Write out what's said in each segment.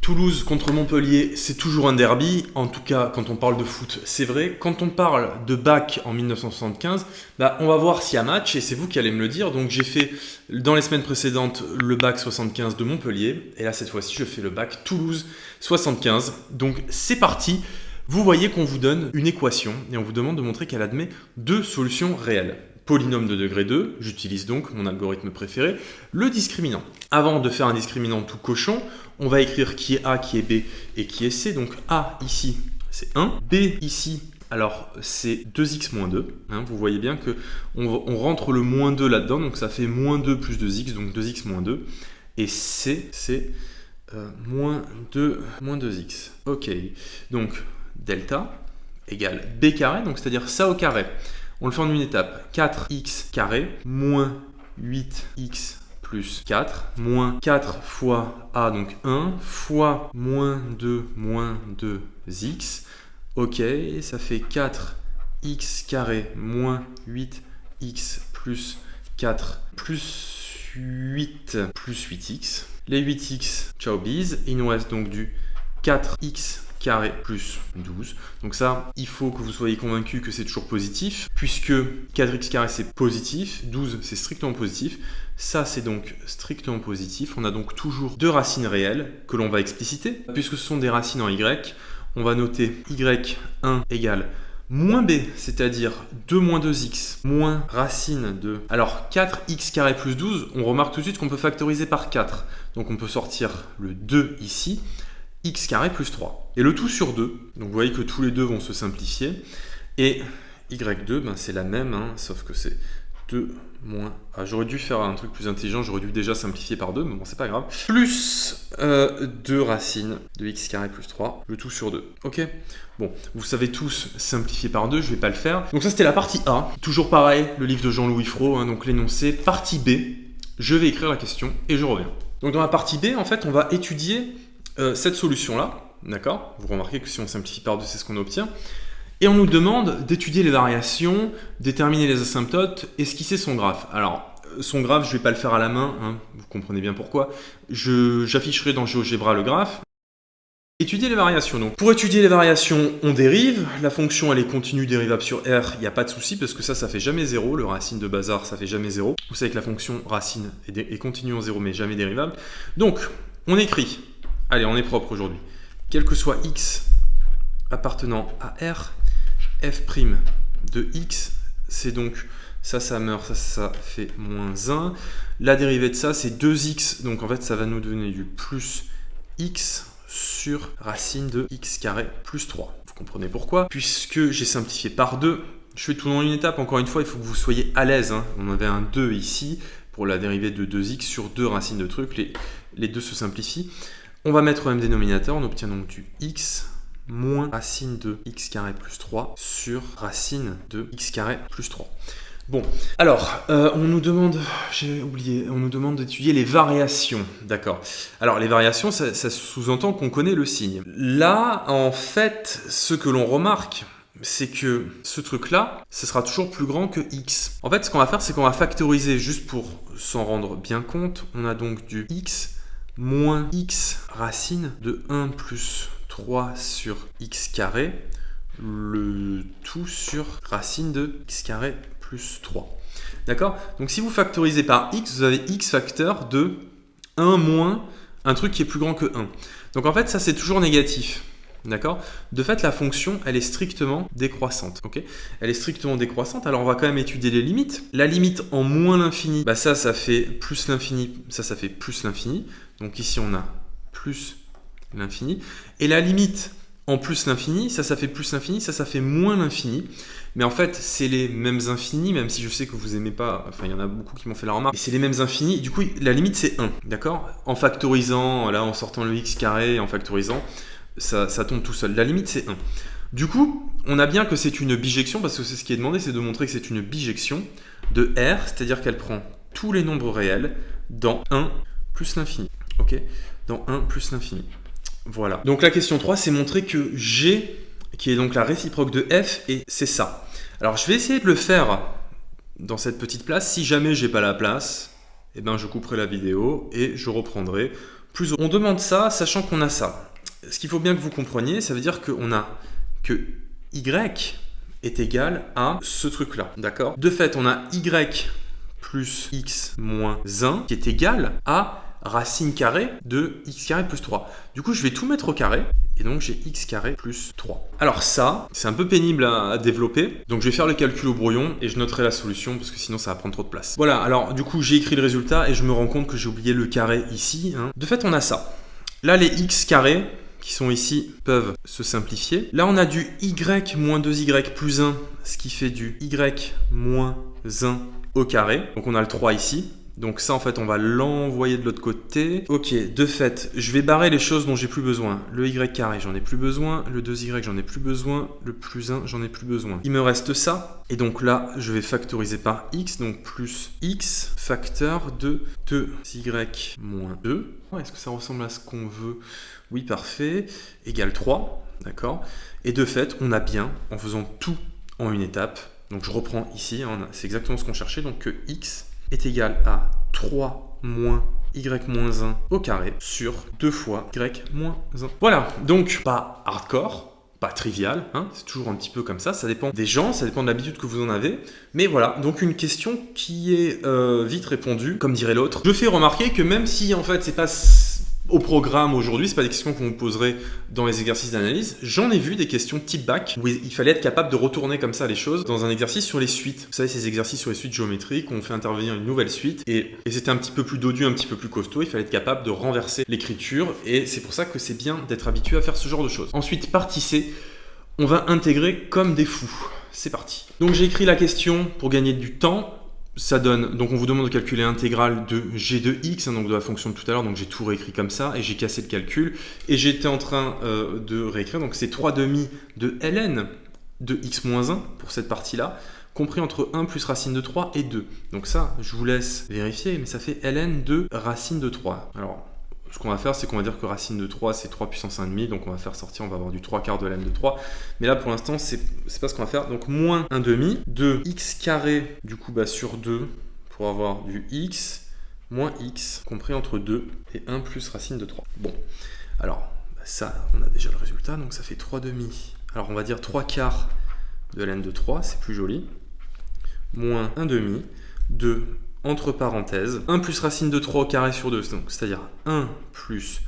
Toulouse contre Montpellier, c'est toujours un derby. En tout cas, quand on parle de foot, c'est vrai. Quand on parle de bac en 1975, on va voir s'il y a match et c'est vous qui allez me le dire. Donc j'ai fait dans les semaines précédentes le bac 75 de Montpellier. Et là, cette fois-ci, je fais le bac Toulouse 75. Donc c'est parti. Vous voyez qu'on vous donne une équation et on vous demande de montrer qu'elle admet deux solutions réelles. Polynôme de degré 2, j'utilise donc mon algorithme préféré, le discriminant. Avant de faire un discriminant tout cochon, on va écrire qui est A, qui est B et qui est C. Donc A ici, c'est 1. B ici, alors c'est 2x moins 2. Vous voyez bien qu'on rentre le moins 2 là-dedans, donc ça fait moins 2 plus 2x, donc 2x moins 2. Et C, c'est moins 2x. Ok, donc delta égale B carré, donc c'est-à-dire ça au carré. On le fait en une étape. 4x carré moins 8x plus 4 moins 4 fois a, donc 1, fois moins 2x. Ok, ça fait 4x carré moins 8x plus 4 plus 8 plus 8x. Les 8x, ciao bise. Il nous reste donc du 4x carré plus 12. Donc ça, il faut que vous soyez convaincu que c'est toujours positif, puisque 4x carré c'est positif, 12 c'est strictement positif. Ça c'est donc strictement positif. On a donc toujours deux racines réelles que l'on va expliciter. Puisque ce sont des racines en y, on va noter y1 égale moins b, c'est-à-dire 2 moins 2x, moins racine de... Alors 4x carré plus 12, on remarque tout de suite qu'on peut factoriser par 4. Donc on peut sortir le 2 ici. X carré plus 3. Et le tout sur 2, donc vous voyez que tous les deux vont se simplifier. Et y2, c'est la même, sauf que c'est 2 moins... Ah, j'aurais dû faire un truc plus intelligent, j'aurais dû déjà simplifier par 2, mais bon, c'est pas grave. Plus 2 racines de x carré plus 3, le tout sur 2. Ok. Bon, vous savez tous simplifier par 2, je vais pas le faire. Donc ça, c'était la partie A. Toujours pareil, le livre de Jean-Louis Fro, donc l'énoncé. Partie B, je vais écrire la question et je reviens. Donc dans la partie B, en fait, on va étudier cette solution-là, d'accord? Vous remarquez que si on simplifie par 2, c'est ce qu'on obtient. Et on nous demande d'étudier les variations, déterminer les asymptotes, esquisser son graphe. Alors, son graphe, je ne vais pas le faire à la main, vous comprenez bien pourquoi. J'afficherai dans GeoGebra le graphe. Étudier les variations. Donc, pour étudier les variations, on dérive. La fonction, elle est continue dérivable sur R, il n'y a pas de souci, parce que ça fait jamais 0. Le racine de bazar, ça fait jamais 0. Vous savez que la fonction racine est continue en 0, mais jamais dérivable. Donc, on écrit... Allez, on est propre aujourd'hui. Quel que soit x appartenant à R, f' de x, c'est donc, ça meurt, ça fait moins 1. La dérivée de ça, c'est 2x, donc en fait, ça va nous donner du plus x sur racine de x carré plus 3. Vous comprenez pourquoi? Puisque j'ai simplifié par 2, je fais tout dans une étape. Encore une fois, il faut que vous soyez à l'aise. On avait un 2 ici, pour la dérivée de 2x sur 2 racines de trucs. Les deux se simplifient. On va mettre au même dénominateur, on obtient donc du x moins racine de x carré plus 3 sur racine de x carré plus 3. Bon, alors, on nous demande, j'ai oublié, on nous demande d'étudier les variations, d'accord. Alors, les variations, ça sous-entend qu'on connaît le signe. Là, en fait, ce que l'on remarque, c'est que ce truc-là, ce sera toujours plus grand que x. En fait, ce qu'on va faire, c'est qu'on va factoriser, juste pour s'en rendre bien compte, on a donc du x moins x racine de 1 plus 3 sur x carré, le tout sur racine de x carré plus 3. D'accord? Donc si vous factorisez par x, vous avez x facteur de 1 moins un truc qui est plus grand que 1. Donc en fait, ça c'est toujours négatif. D'accord? De fait, la fonction, elle est strictement décroissante. Okay? Elle est strictement décroissante, alors on va quand même étudier les limites. La limite en moins l'infini, ça fait plus l'infini, ça fait plus l'infini. Donc ici, on a plus l'infini. Et la limite en plus l'infini, ça fait plus l'infini, ça fait moins l'infini. Mais en fait, c'est les mêmes infinis, même si je sais que vous aimez pas, enfin, il y en a beaucoup qui m'ont fait la remarque. Et c'est les mêmes infinis, du coup, la limite, c'est 1, d'accord? En factorisant, là, en sortant le x carré, en factorisant, ça tombe tout seul. La limite, c'est 1. Du coup, on a bien que c'est une bijection, parce que c'est ce qui est demandé, c'est de montrer que c'est une bijection de R, c'est-à-dire qu'elle prend tous les nombres réels dans 1 plus l'infini. Ok, dans 1 plus l'infini. Voilà. Donc la question 3, c'est montrer que G, qui est donc la réciproque de F, et c'est ça. Alors je vais essayer de le faire dans cette petite place. Si jamais j'ai pas la place, eh ben, je couperai la vidéo et je reprendrai plus on demande ça, sachant qu'on a ça. Ce qu'il faut bien que vous compreniez, ça veut dire qu'on a que y est égal à ce truc-là, d'accord? De fait, on a y plus x moins 1 qui est égal à racine carrée de x carré plus 3. Du coup, je vais tout mettre au carré, et donc j'ai x carré plus 3. Alors ça, c'est un peu pénible à développer, donc je vais faire le calcul au brouillon, et je noterai la solution, parce que sinon ça va prendre trop de place. Voilà, alors du coup, j'ai écrit le résultat, et je me rends compte que j'ai oublié le carré ici. De fait, on a ça. Là, les x carrés, qui sont ici, peuvent se simplifier. Là, on a du y moins 2y plus 1, ce qui fait du y moins 1 au carré. Donc on a le 3 ici. Donc ça, en fait, on va l'envoyer de l'autre côté. Ok, de fait, je vais barrer les choses dont j'ai plus besoin. Le y carré, j'en ai plus besoin. Le 2y, j'en ai plus besoin. Le plus 1, j'en ai plus besoin. Il me reste ça. Et donc là, je vais factoriser par x. Donc plus x facteur de 2y moins 2. Est-ce que ça ressemble à ce qu'on veut? Oui, parfait. Égale 3. D'accord. Et de fait, on a bien, en faisant tout en une étape. Donc je reprends ici. C'est exactement ce qu'on cherchait. Donc que x est égal à 3 moins y moins 1 au carré sur 2 fois y moins 1. Voilà, donc pas hardcore, pas trivial, c'est toujours un petit peu comme ça dépend des gens, ça dépend de l'habitude que vous en avez, mais voilà, donc une question qui est vite répondue, comme dirait l'autre. Je fais remarquer que même si en fait c'est pas au programme aujourd'hui, c'est pas des questions qu'on vous poserait dans les exercices d'analyse. J'en ai vu des questions type bac où il fallait être capable de retourner comme ça les choses dans un exercice sur les suites. Vous savez, ces exercices sur les suites géométriques, on fait intervenir une nouvelle suite et c'était un petit peu plus dodu, un petit peu plus costaud. Il fallait être capable de renverser l'écriture et c'est pour ça que c'est bien d'être habitué à faire ce genre de choses. Ensuite, partie C, on va intégrer comme des fous. C'est parti. Donc j'ai écrit la question pour gagner du temps. Ça donne, donc on vous demande de calculer l'intégrale de g de x, donc de la fonction de tout à l'heure, donc j'ai tout réécrit comme ça, et j'ai cassé le calcul, et j'étais en train de réécrire, donc c'est 3 demi de ln de x moins 1 pour cette partie-là, compris entre 1 plus racine de 3 et 2. Donc ça, je vous laisse vérifier, mais ça fait ln de racine de 3. Alors, ce qu'on va faire, c'est qu'on va dire que racine de 3, c'est 3 puissance 1,5, donc on va faire sortir, on va avoir du 3 quarts de ln de 3. Mais là, pour l'instant, c'est pas ce qu'on va faire. Donc, moins 1,5 de x carré, du coup, sur 2, pour avoir du x, moins x, compris entre 2 et 1 plus racine de 3. Bon, alors, ça, on a déjà le résultat, donc ça fait 3 demi. Alors, on va dire 3 quarts de ln de 3, c'est plus joli. Moins 1,5 de entre parenthèses, 1 plus racine de 3 au carré sur 2, c'est-à-dire 1 plus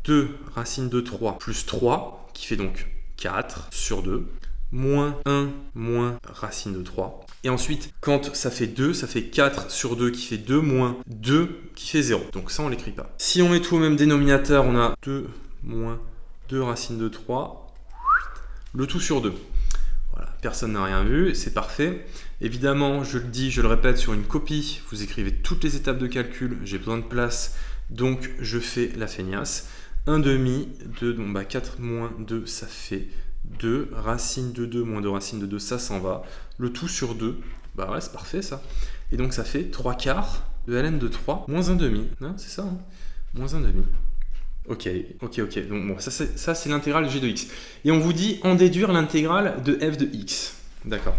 2 racine de 3 plus 3, qui fait donc 4 sur 2, moins 1 moins racine de 3. Et ensuite, quand ça fait 2, ça fait 4 sur 2 qui fait 2 moins 2 qui fait 0. Donc ça, on ne l'écrit pas. Si on met tout au même dénominateur, on a 2 moins 2 racine de 3, le tout sur 2. Voilà, personne n'a rien vu, c'est parfait. Évidemment, je le dis, je le répète, sur une copie, vous écrivez toutes les étapes de calcul, j'ai besoin de place, donc je fais la feignasse. 1,5, 2, donc 4 moins 2, ça fait 2, racine de 2 moins 2 racine de 2, ça s'en va. Le tout sur 2, bah ouais, c'est parfait ça. Et donc ça fait 3 quarts de ln de 3, moins 1,5, c'est ça, moins 1,5. Ok. Donc bon, ça c'est l'intégrale de g de x. Et on vous dit en déduire l'intégrale de f de x. D'accord.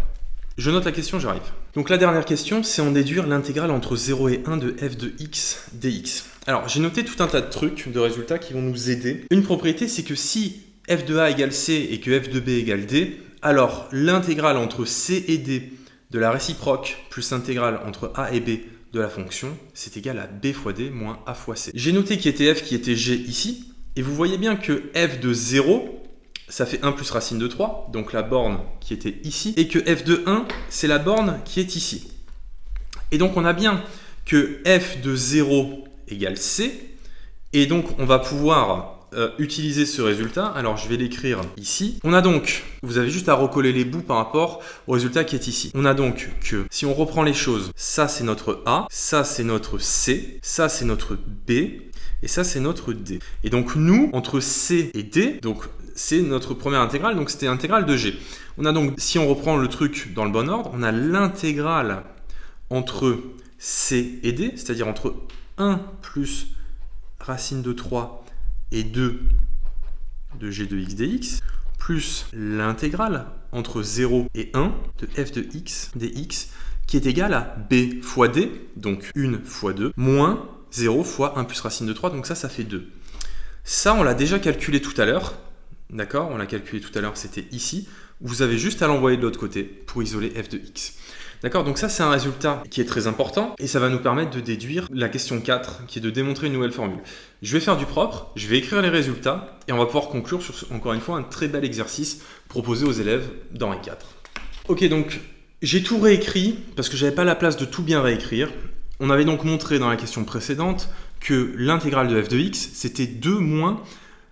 Je note la question, j'arrive. Donc la dernière question, c'est en déduire l'intégrale entre 0 et 1 de f de x dx. Alors j'ai noté tout un tas de trucs, de résultats qui vont nous aider. Une propriété, c'est que si f de a égale c et que f de b égale d, alors l'intégrale entre c et d de la réciproque plus l'intégrale entre a et b de la fonction, c'est égal à b fois d moins a fois c. J'ai noté qui était f, qui était g ici, et vous voyez bien que f de 0, ça fait 1 plus racine de 3, donc la borne qui était ici, et que f de 1, c'est la borne qui est ici. Et donc on a bien que f de 0 égale c, et donc on va pouvoir utiliser ce résultat. Alors je vais l'écrire ici. On a donc, vous avez juste à recoller les bouts par rapport au résultat qui est ici. On a donc que, si on reprend les choses, ça c'est notre A, ça c'est notre C, ça c'est notre B, et ça c'est notre D. Et donc nous, entre C et D, donc c'est notre première intégrale, donc c'était l'intégrale de G. On a donc, si on reprend le truc dans le bon ordre, on a l'intégrale entre C et D, c'est-à-dire entre 1 plus racine de 3 et 2 de g de x dx, plus l'intégrale entre 0 et 1 de f de x dx, qui est égale à b fois d, donc 1 fois 2, moins 0 fois 1 plus racine de 3, donc ça fait 2. Ça, on l'a déjà calculé tout à l'heure. D'accord? On l'a calculé tout à l'heure, c'était ici. Vous avez juste à l'envoyer de l'autre côté pour isoler f de x. D'accord? Donc ça, c'est un résultat qui est très important et ça va nous permettre de déduire la question 4, qui est de démontrer une nouvelle formule. Je vais faire du propre, je vais écrire les résultats et on va pouvoir conclure sur, encore une fois, un très bel exercice proposé aux élèves dans les 4. Ok, donc j'ai tout réécrit parce que j'avais pas la place de tout bien réécrire. On avait donc montré dans la question précédente que l'intégrale de f de x, c'était 2 moins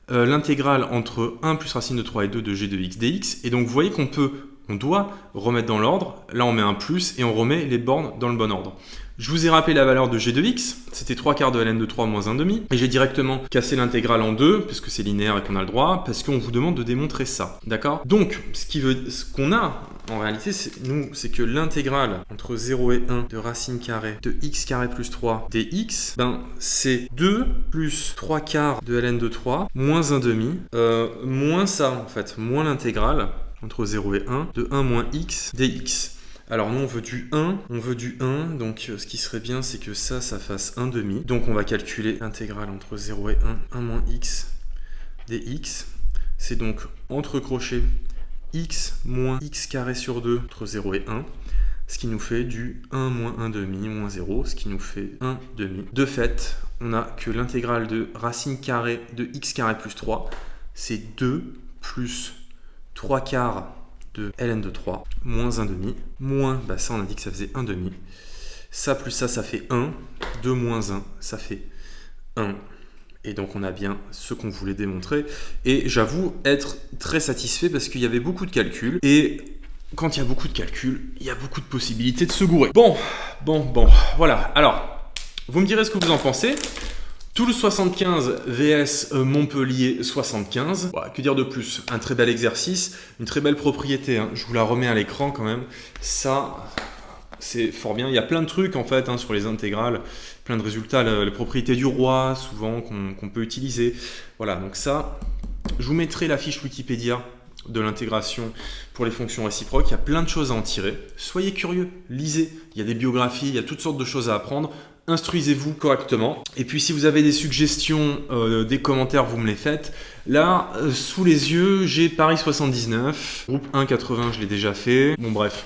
l'intégrale entre 1 plus racine de 3 et 2 de g de x dx. Et donc vous voyez on doit remettre dans l'ordre. Là on met un plus et on remet les bornes dans le bon ordre. Je vous ai rappelé la valeur de g de x, c'était 3/4 de ln de 3 moins 1/2. Et j'ai directement cassé l'intégrale en deux, puisque c'est linéaire et qu'on a le droit, parce qu'on vous demande de démontrer ça. D'accord? Donc, ce qu'on a, en réalité, c'est que l'intégrale entre 0 et 1 de racine carrée de x carré plus 3 dx, c'est 2 plus 3/4 de ln de 3 moins 1/2, moins ça, en fait, moins l'intégrale entre 0 et 1 de 1 moins x dx. Alors nous on veut du 1, donc ce qui serait bien c'est que ça fasse 1/2. Donc on va calculer l'intégrale entre 0 et 1 moins x dx. C'est donc entre crochets x moins x carré sur 2 entre 0 et 1. Ce qui nous fait du 1 moins 1/2 moins 0, ce qui nous fait 1/2. De fait, on a que l'intégrale de racine carrée de x carré plus 3, c'est 2 plus 3/4 de ln de 3, moins 1/2, moins, ça on a dit que ça faisait 1/2, ça plus ça fait 1, 2 moins 1, ça fait 1, et donc on a bien ce qu'on voulait démontrer, et j'avoue être très satisfait parce qu'il y avait beaucoup de calculs, et quand il y a beaucoup de calculs, il y a beaucoup de possibilités de se gourer. Bon, voilà, alors, vous me direz ce que vous en pensez. Toulouse 75 vs Montpellier 75. Que dire de plus? Un très bel exercice, une très belle propriété. Je vous la remets à l'écran quand même. Ça, c'est fort bien. Il y a plein de trucs en fait sur les intégrales, plein de résultats. Les propriétés du roi, souvent, qu'on peut utiliser. Voilà, donc ça, je vous mettrai la fiche Wikipédia de l'intégration pour les fonctions réciproques. Il y a plein de choses à en tirer. Soyez curieux, lisez. Il y a des biographies, il y a toutes sortes de choses à apprendre. Instruisez-vous correctement. Et puis si vous avez des suggestions, des commentaires, vous me les faites. Là, sous les yeux, j'ai Paris 79. Groupe 1,80, je l'ai déjà fait. Bon bref,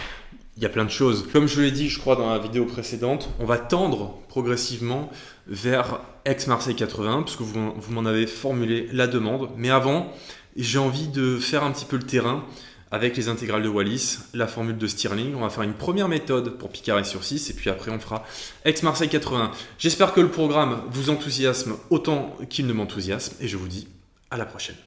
il y a plein de choses. Comme je l'ai dit, je crois, dans la vidéo précédente, on va tendre progressivement vers Aix-Marseille 80, parce que vous m'en avez formulé la demande. Mais avant, j'ai envie de faire un petit peu le terrain avec les intégrales de Wallis, la formule de Stirling. On va faire une première méthode pour pi carré sur 6 et puis après on fera Aix-Marseille 80. J'espère que le programme vous enthousiasme autant qu'il ne m'enthousiasme et je vous dis à la prochaine.